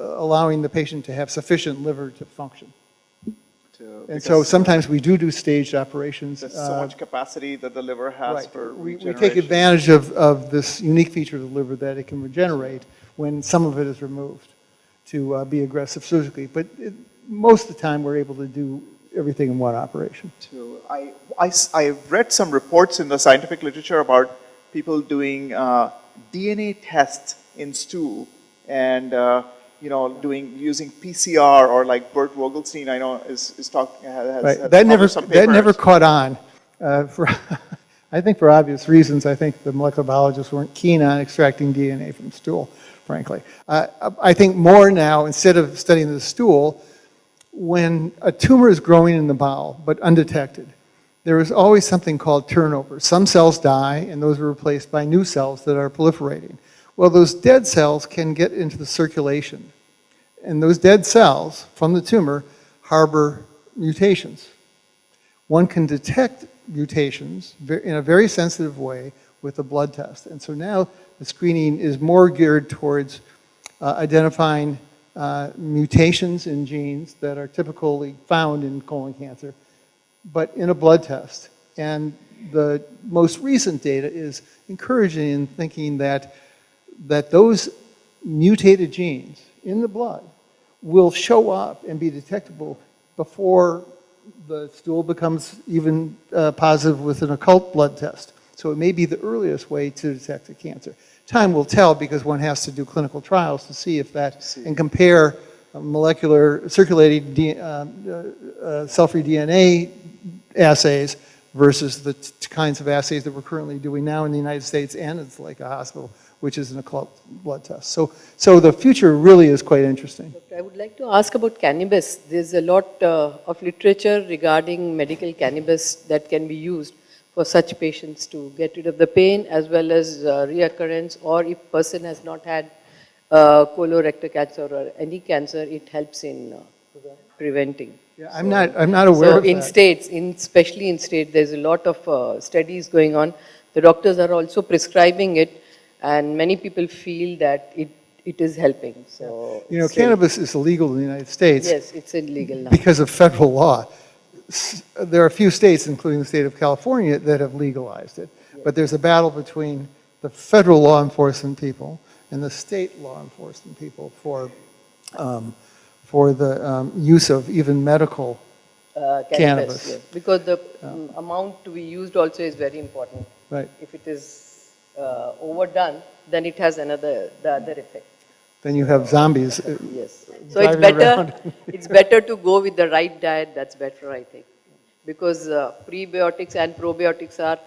allowing the patient to have sufficient liver to function. And so sometimes we do staged operations. There's so much capacity that the liver has Right. for We regeneration. take advantage of this unique feature of the liver that it can regenerate when some of it is removed to be aggressive surgically. But most of the time we're able to do everything in one operation. I read some reports in the scientific literature about people doing DNA tests in stool and using PCR, or like Bert Vogelstein, I know is talking. Right. That never caught on. I think for obvious reasons. I think the molecular biologists weren't keen on extracting DNA from stool, frankly. I think more now, instead of studying the stool, when a tumor is growing in the bowel but undetected, there is always something called turnover. Some cells die, and those are replaced by new cells that are proliferating. Well, those dead cells can get into the circulation, and those dead cells from the tumor harbor mutations. One can detect mutations in a very sensitive way with a blood test. And so now the screening is more geared towards identifying mutations in genes that are typically found in colon cancer, but in a blood test. And the most recent data is encouraging in thinking that those mutated genes in the blood will show up and be detectable before the stool becomes even positive with an occult blood test. So it may be the earliest way to detect a cancer. Time will tell because one has to do clinical trials to see if that, and compare molecular circulating cell-free DNA assays versus the kinds of assays that we're currently doing now in the United States and at Zulekha Hospital, which is an occult blood test. So the future really is quite interesting. I would like to ask about cannabis. There's a lot of literature regarding medical cannabis that can be used for such patients to get rid of the pain as well as reoccurrence, or if person has not had colorectal cancer or any cancer, it helps in preventing. Yeah, I'm not aware of that. In states, especially in states, there's a lot of studies going on. The doctors are also prescribing it, and many people feel that it is helping. So you know, cannabis is illegal in the United States. Yes, it's illegal now. Because of federal law. There are a few states, including the state of California, that have legalized it. But there's a battle between the federal law enforcement people and the state law enforcement people for the use of even medical cannabis. Yes. Because the amount to be used also is very important. Right. If it is overdone, then it has the other effect. Then you have zombies. Yes. So it's better, it's better to go with the right diet. That's better, I think. Because prebiotics and probiotics are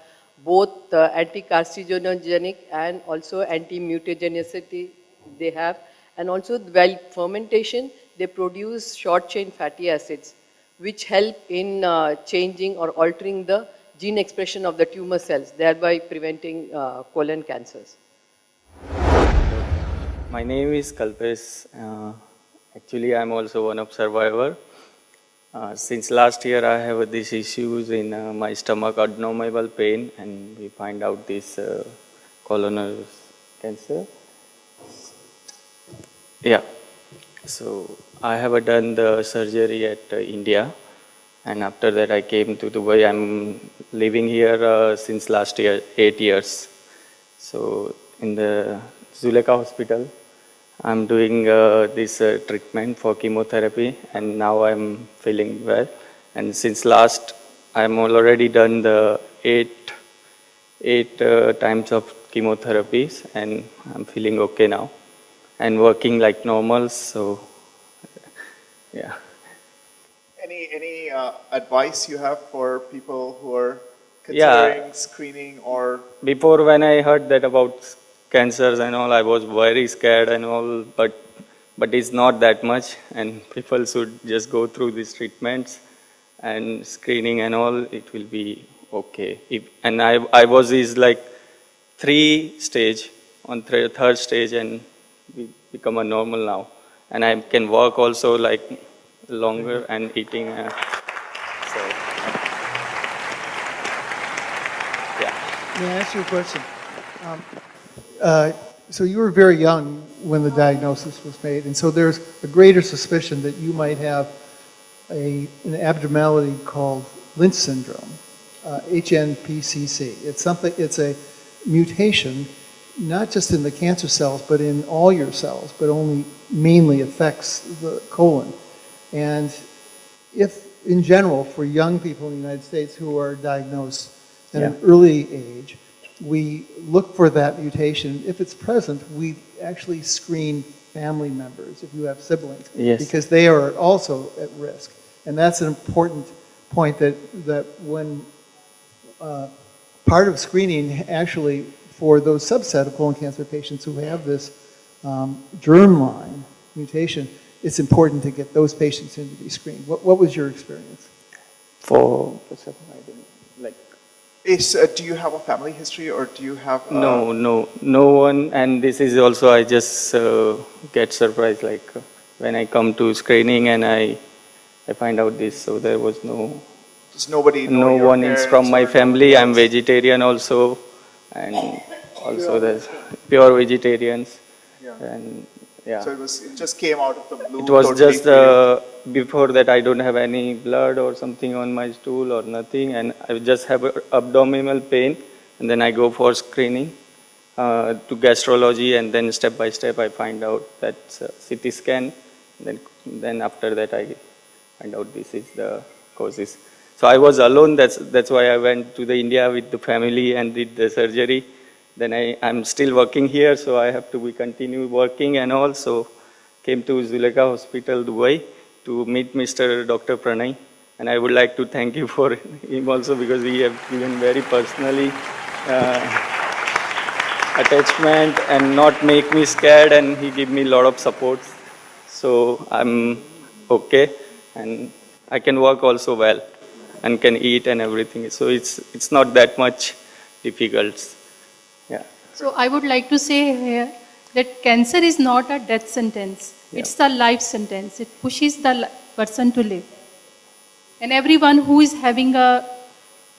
both anti-carcinogenic and also anti-mutagenicity they have. And also while fermentation, they produce short-chain fatty acids, which help in changing or altering the gene expression of the tumor cells, thereby preventing colon cancers. My name is Kalpesh. Actually, I'm also one of survivor. Since last year, I have these issues in my stomach, abdominal pain, and we find out this colon cancer. Yeah. So I have done the surgery at India, and after that I came to Dubai. I'm living here since last year, 8 years. So in the Zulekha Hospital, I'm doing this treatment for chemotherapy, and now I'm feeling well. And since last, I'm already done the eight times of chemotherapies, and I'm feeling okay now, and working like normal. So, yeah. Any advice you have for people who are considering screening or? Before, when I heard that about cancers and all, I was very scared and all, but it's not that much, and people should just go through these treatments and screening and all. It will be okay. And I was like 3 stage, on third stage, and we become a normal now, and I can walk also like longer and eating. So yeah. May I ask you a question? So you were very young when the diagnosis was made, and so there's a greater suspicion that you might have an abnormality called Lynch syndrome, HNPCC. It's a mutation, not just in the cancer cells, but in all your cells, but only mainly affects the colon. And if, in general, for young people in the United States who are diagnosed at an early age, we look for that mutation. If it's present, we actually screen family members, if you have siblings, because they are also at risk. And that's an important point that when part of screening actually for those subset of colon cancer patients who have this germline mutation, it's important to get those patients in to be screened. What was your experience? Do you have a family history, or do you have? No one. And this is also, I just get surprised, like when I come to screening and I find out this. So there was no Just nobody? No your one is from parents my or family. nobody I'm else? vegetarian also, and also there's pure vegetarians. And yeah, So it just came out of the blue. it was totally just for you. before that I don't have any blood or something on my stool or nothing, and I just have abdominal pain, and then I go for screening to gastrology, and then step by step I find out that's CT scan. Then after that I find out this is the causes. So I was alone. That's why I went to the India with the family and did the surgery. Then I'm still working here, so I have to continue working, and also came to Zulekha Hospital, Dubai, to meet Dr. Pranay. And I would like to thank you for him also, because he have given very personally attachment and not make me scared, and he give me a lot of support. So I'm okay, and I can work also well, and can eat and everything. So it's not that much difficult. Yeah. So I would like to say here that cancer is not a death sentence. Yeah. It's a life sentence. It pushes the person to live. And everyone who is having a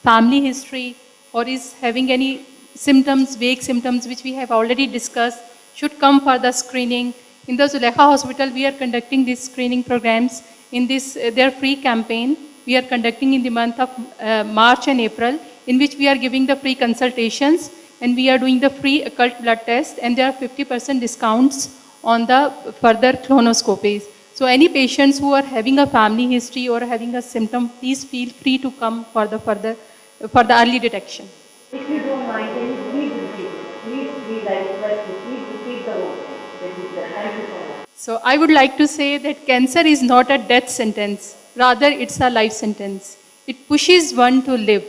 family history or is having any symptoms, vague symptoms, which we have already discussed, should come for the screening. In the Zulekha Hospital, we are conducting these screening programs in this their free campaign. We are conducting in the month of March and April, in which we are giving the free consultations, and we are doing the free occult blood test, and there are 50% discounts on the further colonoscopies. So any patients who are having a family history or having a symptom, please feel free to come for the early detection. If you don't mind, can you please repeat? Please, I request you, please repeat the whole thing. Thank you so much. So I would like to say that cancer is not a death sentence. Rather, it's a life sentence. It pushes one to live.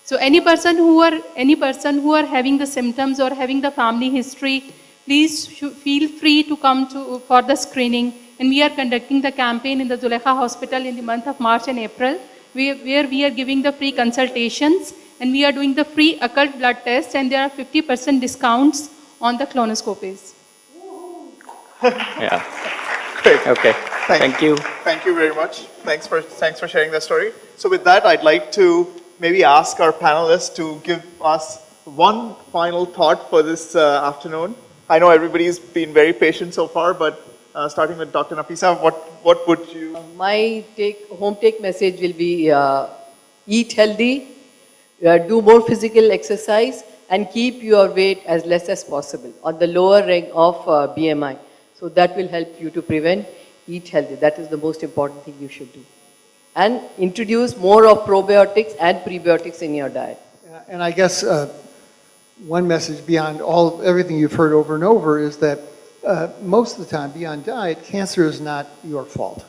So any person who are having the symptoms or having the family history, please feel free to come for the screening. And we are conducting the campaign in the Zulekha Hospital in the month of March and April, where we are giving the free consultations, and we are doing the free occult blood test, and there are 50% discounts on the colonoscopies. Yeah. Great. Okay. Thank you. Thank you very much. Thanks for sharing that story. So with that, I'd like to maybe ask our panelists to give us one final thought for this afternoon. I know everybody's been very patient so far, but starting with Dr. Nafisa, what would you? My home take message will be eat healthy, do more physical exercise, and keep your weight as less as possible on the lower rank of BMI. So that will help you to prevent. Eat healthy. That is the most important thing you should do. And introduce more of probiotics and prebiotics in your diet. And I guess one message beyond everything you've heard over and over is that most of the time, beyond diet, cancer is not your fault.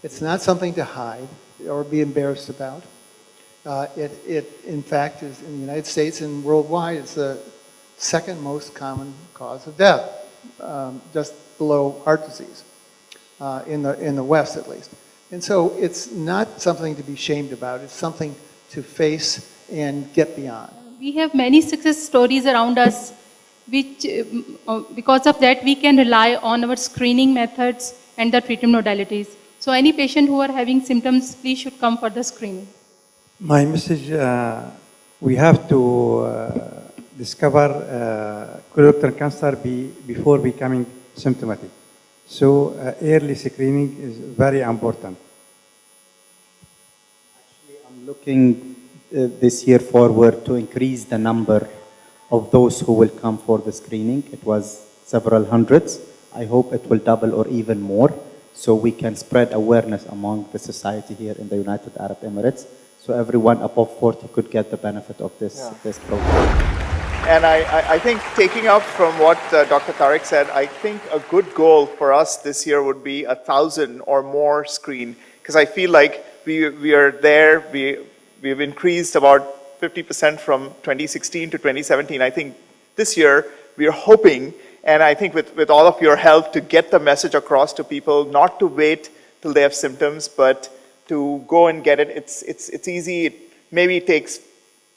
It's not something to hide or be embarrassed about. It in fact, is in the United States and worldwide, it's the second most common cause of death, just below heart disease, in the West at least. And so it's not something to be shamed about. It's something to face and get beyond. We have many success stories around us, which because of that we can rely on our screening methods and the treatment modalities. So any patient who are having symptoms, please should come for the screening. My message, we have to discover colorectal cancer before becoming symptomatic. So early screening is very important. Actually, I'm looking this year forward to increase the number of those who will come for the screening. It was several hundreds. I hope it will double or even more, so we can spread awareness among the society here in the United Arab Emirates, so everyone above 40 could get the benefit of this program. And I think taking up from what Dr. Tariq said, I think a good goal for us this year would be 1,000 or more screened, because I feel like we are there. We've increased about 50% from 2016 to 2017. I think this year we are hoping, and I think with all of your help, to get the message across to people, not to wait till they have symptoms, but to go and get it. It's easy. Maybe it takes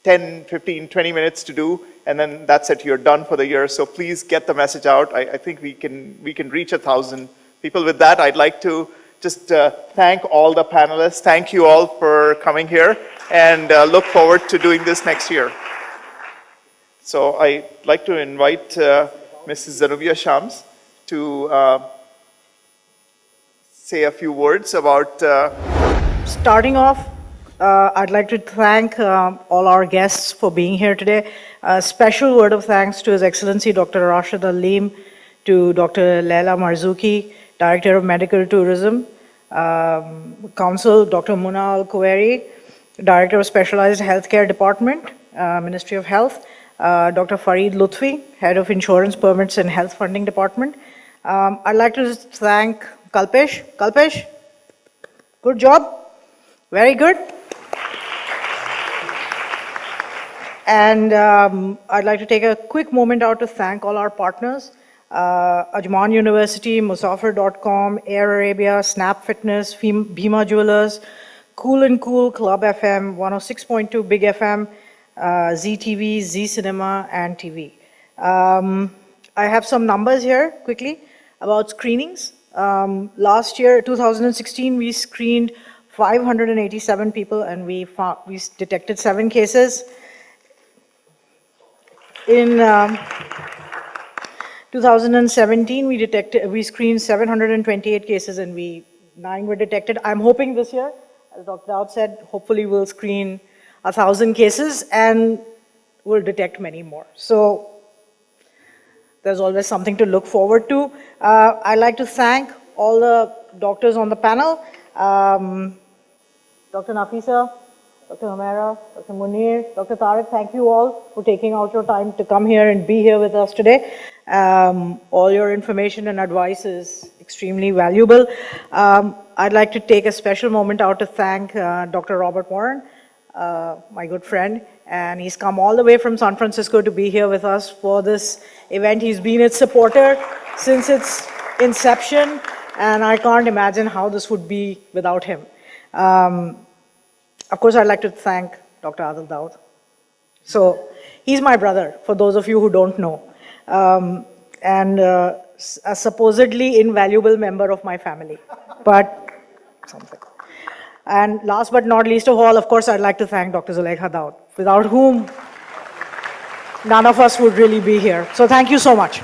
10, 15, 20 minutes to do, and then that's it, you're done for the year. So please get the message out. I think we can reach 1,000 people. With that, I'd like to just thank all the panelists. Thank you all for coming here, and look forward to doing this next year. So I'd like to invite Mrs. Zanubia Shams to say a few words about... Starting off, I'd like to thank all our guests for being here today. A special word of thanks to His Excellency Dr. Rashid Al Leem, to Dr. Leila Marzouki, Director of Medical Tourism, Council, Dr. Muna Al Kuwari, Director of Specialized Healthcare Department, Ministry of Health, Dr. Farid Lutfi, Head of Insurance Permits and Health Funding Department. I'd like to thank Kalpesh. Kalpesh, good job. Very good. And I'd like to take a quick moment out to thank all our partners. Ajman University, Musafir.com, Air Arabia, Snap Fitness, Bhima Jewelers, Cool & Cool, Club FM, 106.2 Big FM, ZTV, Z Cinema, and TV. I have some numbers here quickly about screenings. Last year, 2016, we screened 587 people and we detected 7 cases. In 2017, we screened 728 cases and 9 were detected. I'm hoping this year, as Dr. Daud said, hopefully we'll screen 1,000 cases and we'll detect many more. So there's always something to look forward to. I'd like to thank all the doctors on the panel. Dr. Nafisa, Dr. Humera, Dr. Munir, Dr. Tariq, thank you all for taking out your time to come here and be here with us today. All your information and advice is extremely valuable. I'd like to take a special moment out to thank Dr. Robert Warren, my good friend, and he's come all the way from San Francisco to be here with us for this event. He's been its supporter since its inception, and I can't imagine how this would be without him. Of course, I'd like to thank Dr. Adil Daud. So he's my brother, for those of you who don't know, and a supposedly invaluable member of my family, but something. And last but not least of all, of course, I'd like to thank Dr. Zulekha Daud, without whom none of us would really be here. So thank you so much.